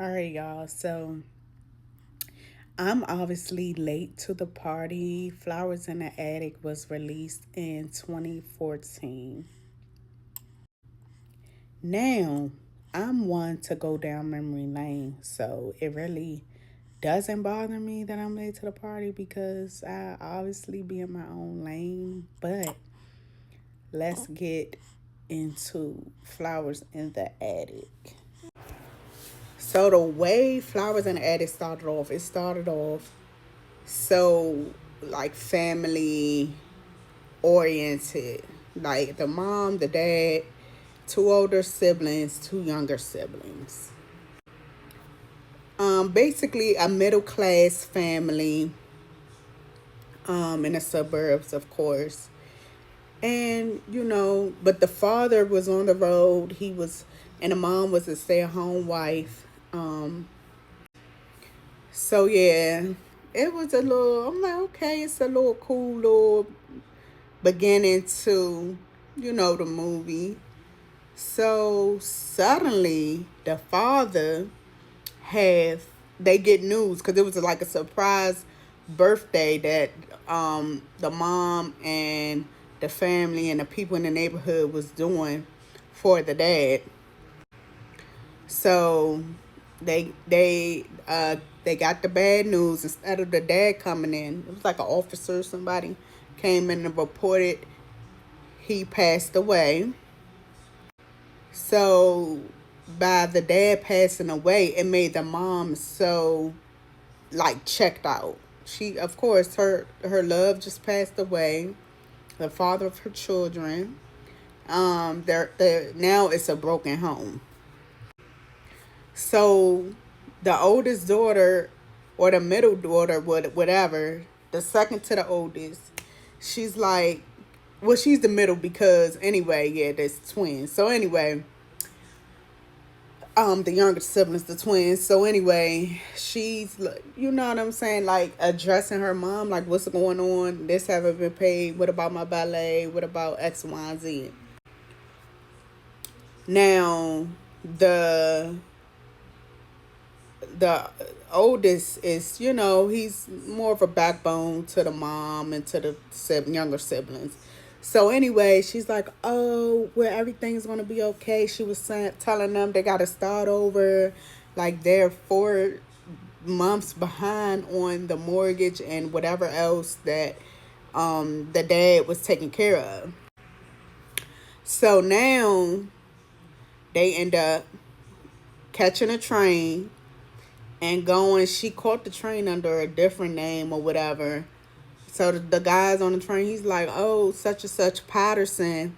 All right, y'all. So I'm obviously late to the party. Flowers in the Attic was released in 2014. Now, I'm one to go down memory lane, so it really doesn't bother me that I'm late to the party because I obviously be in my own lane. But let's get into Flowers in the Attic. So the way Flowers in the Attic started off, it started off so like family oriented. Like the mom, the dad, two older siblings, two younger siblings. Basically a middle class family, in the suburbs, of course. And but the father was on the road. And the mom was a stay at home wife. So yeah, it was a little. I'm like, okay, it's a little cool little beginning to, the movie. So suddenly, the father have they get news because it was like a surprise birthday that the mom and the family and the people in the neighborhood was doing for the dad. So they got the bad news. Instead of the dad coming in, it was like an officer or somebody came in and reported he passed away. So by the dad passing away, it made the mom so like checked out. She, of course, her love just passed away, the father of her children. They're now it's a broken home. So the oldest daughter or the middle daughter, whatever, the second to the oldest, she's like, well, she's the middle because anyway, yeah, there's twins. So anyway, the younger siblings, the twins. So anyway, she's you know what I'm saying, like addressing her mom, like what's going on? This haven't been paid. What about my ballet? What about X, Y, and Z? Now, the the oldest is, he's more of a backbone to the mom and to the younger siblings. So anyway, she's like, "Oh, well, everything's gonna be okay." She was telling them they gotta start over, like they're 4 months behind on the mortgage and whatever else that the dad was taking care of. So now they end up catching a train and going. She caught the train under a different name or whatever. So the guys on the train, he's like, "Oh, such and such Patterson,"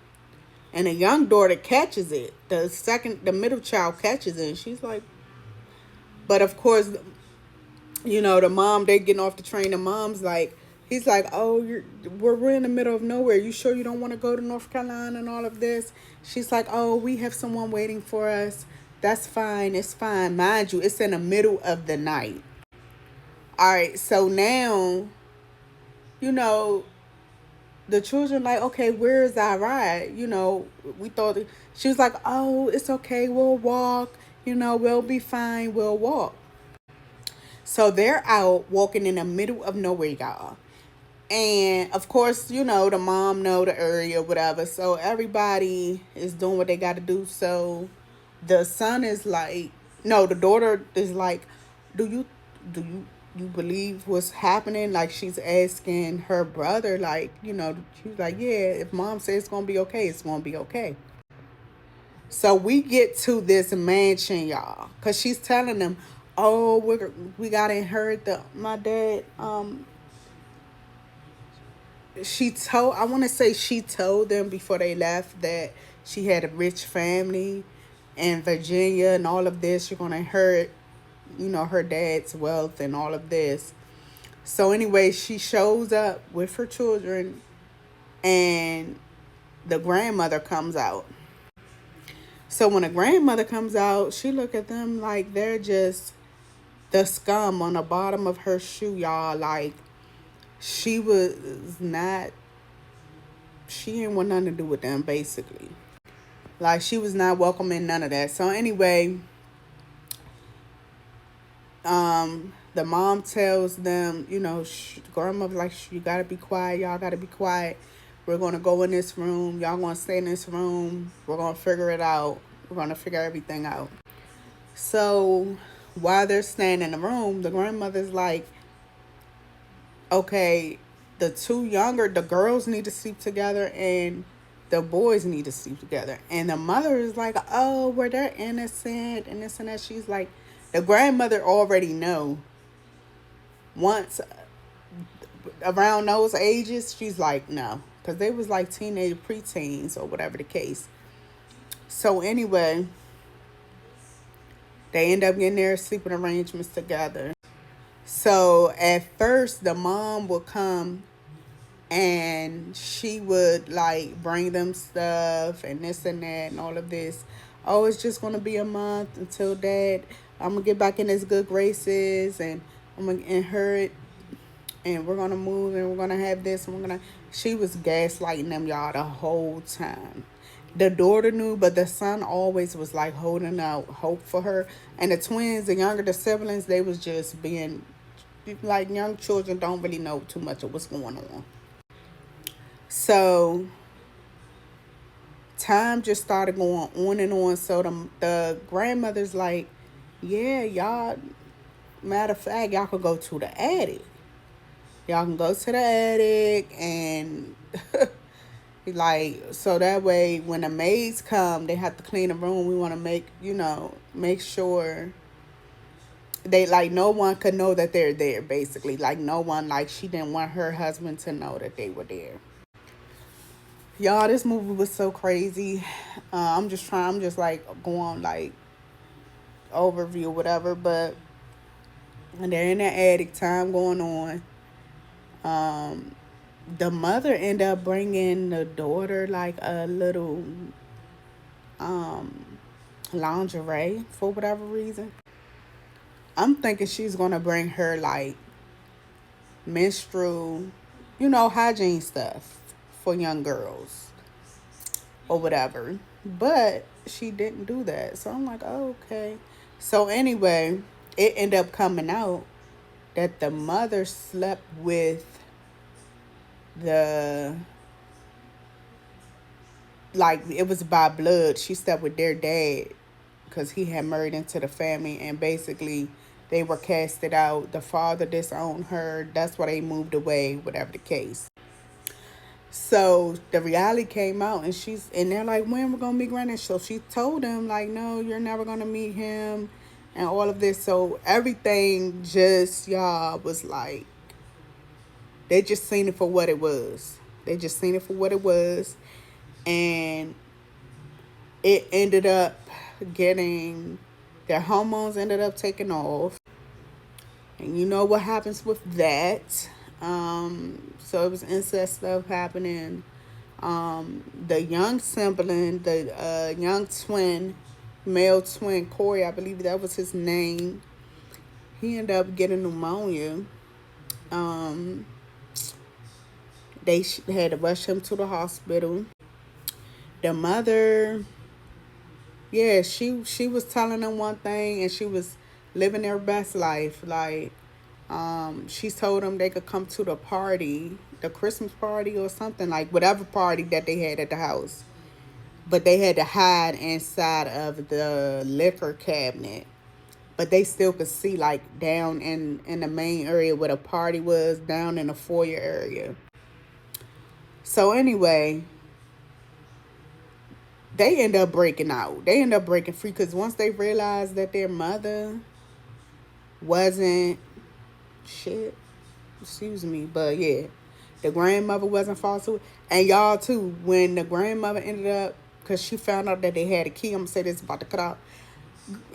and the young daughter catches it. The middle child catches it. And she's like, but of course, the mom, they getting off the train. The mom's like, he's like, "Oh, we're in the middle of nowhere. You sure you don't want to go to North Carolina and all of this?" She's like, "Oh, we have someone waiting for us. That's fine. It's fine. Mind you, it's in the middle of the night." All right, so now, you know, the children like, okay, where is our ride? We thought she was like, "Oh, it's okay. We'll walk. We'll be fine. We'll walk." So they're out walking in the middle of nowhere, y'all. And of course, the mom know the area, whatever. So everybody is doing what they got to do. So the son is like, no, the daughter is like, do you believe what's happening? Like she's asking her brother, like, she's like, yeah, if mom says it's gonna be okay, it's gonna be okay. So we get to this mansion, y'all, cause she's telling them, oh, we gotta inherit the my dad. I want to say she told them before they left that she had a rich family in Virginia and all of this. You're gonna inherit, her dad's wealth and all of this. So anyway, she shows up with her children, and the grandmother comes out. So when the grandmother comes out, she look at them like they're just the scum on the bottom of her shoe, y'all. Like she was not, she didn't want nothing to do with them, basically. Like she was not welcoming none of that. So anyway, The mom tells them, grandmother, like, you gotta be quiet. Y'all gotta be quiet. We're gonna go in this room. Y'all gonna stay in this room. We're gonna figure it out. We're gonna figure everything out. So while they're staying in the room, the grandmother's like, okay, the girls need to sleep together and the boys need to sleep together. And the mother is like, oh, well, they're innocent and this and that. She's like, the grandmother already know. Once around those ages, she's like, no. Because they was like teenage preteens or whatever the case. So anyway, they end up getting their sleeping arrangements together. So at first, the mom would come and she would like bring them stuff and this and that and all of this. Oh, it's just gonna be a month until that. I'm gonna get back in his good graces and I'm gonna inherit and we're gonna move and we're gonna have this and we're gonna. She was gaslighting them, y'all, the whole time. The daughter knew, but the son always was like holding out hope for her. And the twins, the siblings, they was just being like young children don't really know too much of what's going on. So time just started going on and on. So the grandmother's like, yeah, y'all, matter of fact, y'all could go to the attic. Y'all can go to the attic and like, so that way when the maids come, they have to clean the room. We want to make sure they, like, no one could know that they're there, basically. Like, no one, like, she didn't want her husband to know that they were there. Y'all, this movie was so crazy. I'm just like going like overview, whatever, but and they're in the attic, time going on. The mother ended up bringing the daughter like a little lingerie for whatever reason. I'm thinking she's gonna bring her like menstrual, hygiene stuff for young girls or whatever. But she didn't do that. So I'm like, oh, okay. So anyway, it ended up coming out that the mother slept with it was by blood. She slept with their dad because he had married into the family and basically they were casted out. The father disowned her. That's why they moved away, whatever the case. So the reality came out and they're like, when we're gonna meet granddad? So she told them like, no, you're never gonna meet him and all of this. So everything just, y'all, was like, they just seen it for what it was. And it ended up their hormones ended up taking off. And you know what happens with that. So it was incest stuff happening. The young sibling, the young male twin, Corey, I believe that was his name. He ended up getting pneumonia. They had to rush him to the hospital. The mother, yeah, she was telling them one thing and she was living their best life. Like, she told them they could come to the party, the Christmas party or something, like whatever party that they had at the house. But they had to hide inside of the liquor cabinet. But they still could see like down in the main area where the party was, down in the foyer area. So anyway, they end up breaking out. They end up breaking free because once they realized that their mother wasn't shit, excuse me, but yeah, the grandmother wasn't false. And y'all too, when the grandmother ended up, because she found out that they had a key, I'm gonna say this about to cut out.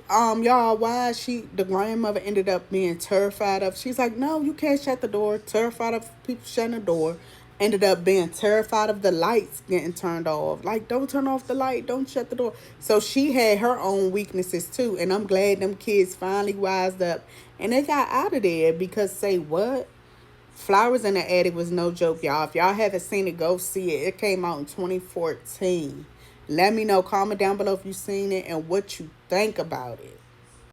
Y'all, why the grandmother ended up being terrified of, she's like, no, you can't shut the door, terrified of people shutting the door, ended up being terrified of the lights getting turned off. Like, don't turn off the light, don't shut the door. So she had her own weaknesses too, and I'm glad them kids finally wised up and they got out of there because, say what? Flowers in the Attic was no joke, y'all. If y'all haven't seen it, go see it. It came out in 2014. Let me know, comment down below if you've seen it and what you think about it.